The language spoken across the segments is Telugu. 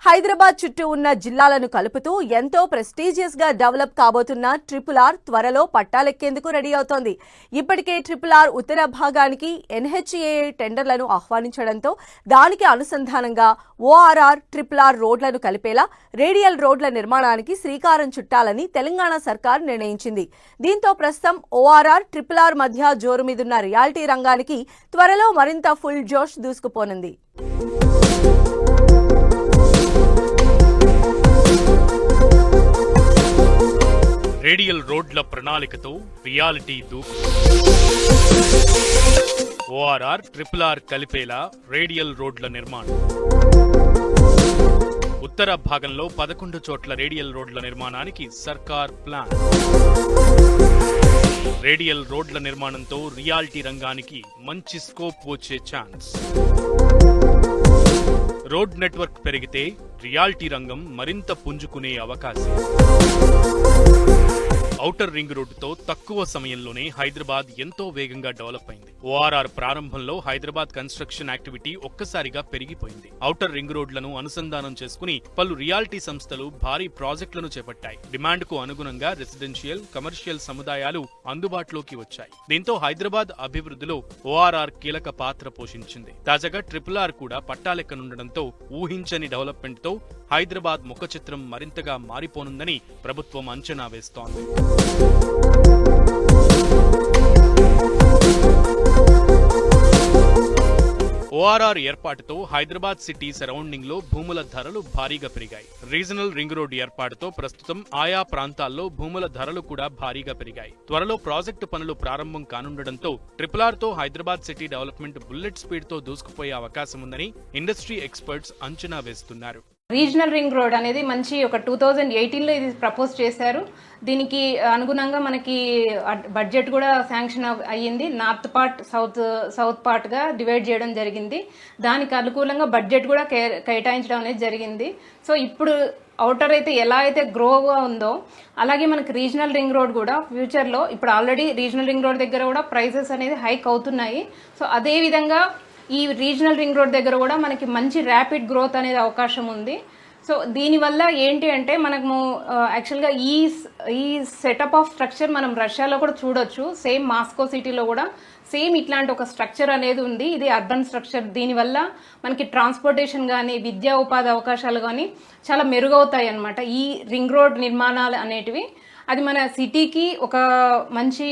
హైదరాబాద్ చుట్టూ ఉన్న జిల్లాలను కలుపుతూ ఎంతో ప్రెస్టీజియస్ గా డెవలప్ కాబోతున్న RRR త్వరలో పట్టాలెక్కేందుకు రెడీ అవుతోంది. ఇప్పటికే RRR ఉత్తర భాగానికి NHAI టెండర్లను ఆహ్వానించడంతో దానికి అనుసంధానంగా ORR RRR రోడ్లను కలిపేలా రేడియల్ రోడ్ల నిర్మాణానికి శ్రీకారం చుట్టాలని తెలంగాణ సర్కార్ నిర్ణయించింది. దీంతో ప్రస్తుతం ORR RRR మధ్య జోరు మీదున్న రియాలిటీ రంగానికి త్వరలో మరింత ఫుల్ జోష్ దూసుకుపోనుంది. రేడియల్ రోడ్ల ప్రణాళికతో రియాలిటీ దూకు. ORR RRR కలిపేలా రేడియల్ రోడ్ల నిర్మాణం. ఉత్తర భాగంలో 11 చోట్ల రేడియల్ రోడ్ల నిర్మాణానికి సర్కార్ ప్లాన్. రేడియల్ రోడ్ల నిర్మాణంతో రియాలిటీ రంగానికి మంచి స్కోప్ వచ్చే ఛాన్స్. రోడ్ నెట్వర్క్ పెరిగితే రియాలిటీ రంగం మరింత పుంజుకునే అవకాశం. ఔటర్ రింగ్ రోడ్డుతో తక్కువ సమయంలోనే హైదరాబాద్ ఎంతో వేగంగా డెవలప్ అయింది. ORR ప్రారంభంలో హైదరాబాద్ కన్స్ట్రక్షన్ యాక్టివిటీ ఒక్కసారిగా పెరిగిపోయింది. ఔటర్ రింగ్ రోడ్లను అనుసంధానం చేసుకుని పలు రియాలిటీ సంస్థలు భారీ ప్రాజెక్టులను చేపట్టాయి. డిమాండ్ కు అనుగుణంగా రెసిడెన్షియల్, కమర్షియల్ సముదాయాలు అందుబాటులోకి వచ్చాయి. దీంతో హైదరాబాద్ అభివృద్ధిలో ORR కీలక పాత్ర పోషించింది. తాజాగా RRR కూడా పట్టాలెక్కనుండడంతో ఊహించని డెవలప్మెంట్ తో హైదరాబాద్ ముఖ చిత్రం మరింతగా మారిపోనుందని ప్రభుత్వం అంచనా వేస్తోంది. ORR ఏర్పాటుతో హైదరాబాద్ సిటీ సరౌండింగ్ లో భూముల ధరలు భారీగా పెరిగాయి. రీజనల్ రింగ్ రోడ్ ఏర్పాటుతో ప్రస్తుతం ఆయా ప్రాంతాల్లో భూముల ధరలు కూడా భారీగా పెరిగాయి. త్వరలో ప్రాజెక్టు పనులు ప్రారంభం కానుండడంతో RRR తో Hyderabad city development bullet speed తో దూసుకుపోయే అవకాశం ఉందని ఇండస్ట్రీ ఎక్స్పర్ట్స్ అంచనా వేస్తున్నారు. రీజనల్ రింగ్ రోడ్ అనేది మంచి ఒక 2018లో ఇది ప్రపోజ్ చేశారు. దీనికి అనుగుణంగా మనకి బడ్జెట్ కూడా శాంక్షన్ అయ్యింది. నార్త్ పార్ట్ సౌత్ పార్ట్ గా డివైడ్ చేయడం జరిగింది. దానికి అనుకూలంగా బడ్జెట్ కూడా కేటాయించడం అనేది జరిగింది. సో ఇప్పుడు ఔటర్ అయితే ఎలా అయితే గ్రోగా ఉందో అలాగే మనకి రీజనల్ రింగ్ రోడ్ కూడా ఫ్యూచర్లో ఇప్పుడు ఆల్రెడీ రీజనల్ రింగ్ రోడ్ దగ్గర కూడా ప్రైసెస్ అనేది హైక్ అవుతున్నాయి. సో అదే విధంగా ఈ రీజనల్ రింగ్ రోడ్ దగ్గర కూడా మనకి మంచి ర్యాపిడ్ గ్రోత్ అనేది అవకాశం ఉంది. సో దీనివల్ల ఏంటి అంటే మనము యాక్చువల్గా ఈ సెటప్ ఆఫ్ స్ట్రక్చర్ మనం రష్యాలో కూడా చూడొచ్చు. సేమ్ మాస్కో సిటీలో కూడా సేమ్ ఇట్లాంటి ఒక స్ట్రక్చర్ అనేది ఉంది. ఇది అర్బన్ స్ట్రక్చర్. దీనివల్ల మనకి ట్రాన్స్పోర్టేషన్ కానీ విద్యా ఉపాధి అవకాశాలు కానీ చాలా మెరుగవుతాయి అన్నమాట. ఈ రింగ్ రోడ్ నిర్మాణాలు అనేటివి అది మన సిటీకి ఒక మంచి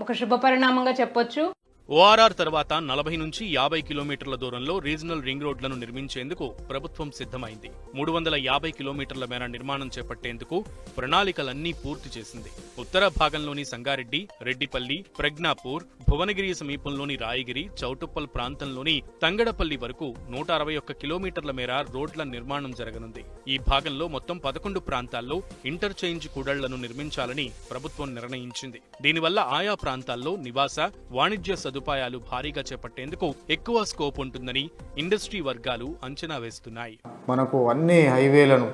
ఒక శుభ పరిణామంగా చెప్పొచ్చు. ORR తర్వాత 40 నుంచి 50 కిలోమీటర్ల దూరంలో రీజనల్ రింగ్ రోడ్లను నిర్మించేందుకు ప్రభుత్వం సిద్ధమైంది. 350 కిలోమీటర్ల మేర నిర్మాణం చేపట్టేందుకు ప్రణాళికలన్నీ పూర్తి చేసింది. ఉత్తర భాగంలోని సంగారెడ్డి, రెడ్డిపల్లి, ప్రజ్ఞాపూర్, భువనగిరి సమీపంలోని రాయగిరి, చౌటుప్పల్ ప్రాంతంలోని తంగడపల్లి వరకు 161 కిలోమీటర్ల మేర రోడ్ల నిర్మాణం జరగనుంది. ఈ భాగంలో మొత్తం 11 ప్రాంతాల్లో ఇంటర్చేంజ్ కూడళ్లను నిర్మించాలని ప్రభుత్వం నిర్ణయించింది. దీనివల్ల ఆయా ప్రాంతాల్లో నివాస, వాణిజ్య సదుపాయాలు భారీగా చేపట్టేందుకు ఎక్కువ స్కోప్ ఉంటుందని ఇండస్ట్రీ వర్గాలు అంచనా వేస్తున్నాయి. మనకు అన్ని హైవేలను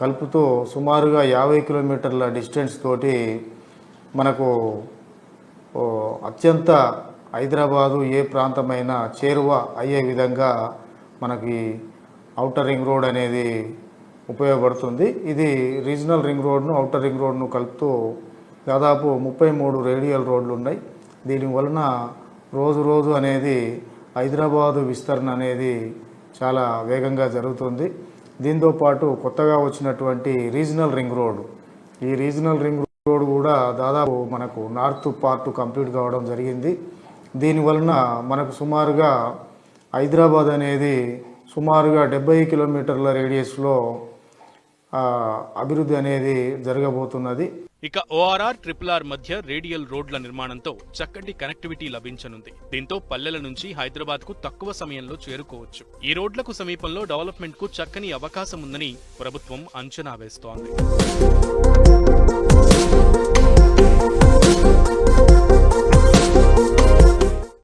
కలుపుతూ సుమారుగా 50 కిలోమీటర్ల డిస్టెన్స్ తోటి మనకు అత్యంత హైదరాబాదు ఏ ప్రాంతమైనా చేరువ అయ్యే విధంగా మనకి ఔటర్ రింగ్ రోడ్ అనేది ఉపయోగపడుతుంది. ఇది రీజనల్ రింగ్ రోడ్ను ఔటర్ రింగ్ రోడ్ను కలుపుతూ దాదాపు 33 రేడియల్ రోడ్లు ఉన్నాయి. దీని వలన రోజు అనేది హైదరాబాదు విస్తరణ అనేది చాలా వేగంగా జరుగుతుంది. దీంతోపాటు కొత్తగా వచ్చినటువంటి రీజనల్ రింగ్ రోడ్, ఈ రీజనల్ రింగ్ రోడ్ కూడా దాదాపు మనకు నార్త్ పార్ట్ కంప్లీట్ కావడం జరిగింది. దీని వలన మనకు సుమారుగా హైదరాబాద్ అనేది సుమారుగా 70 కిలోమీటర్ల రేడియస్లో అభివృద్ధి అనేది జరగబోతున్నది. ఇక ORR RRR మధ్య రేడియల్ రోడ్ల నిర్మాణంతో చక్కటి కనెక్టివిటీ లభించనుంది. దీంతో పల్లెల నుంచి హైదరాబాద్ కు తక్కువ సమయంలో చేరుకోవచ్చు. ఈ రోడ్లకు సమీపంలో డెవలప్మెంట్ కు చక్కని అవకాశం ఉందని ప్రభుత్వం అంచనా వేస్తోంది.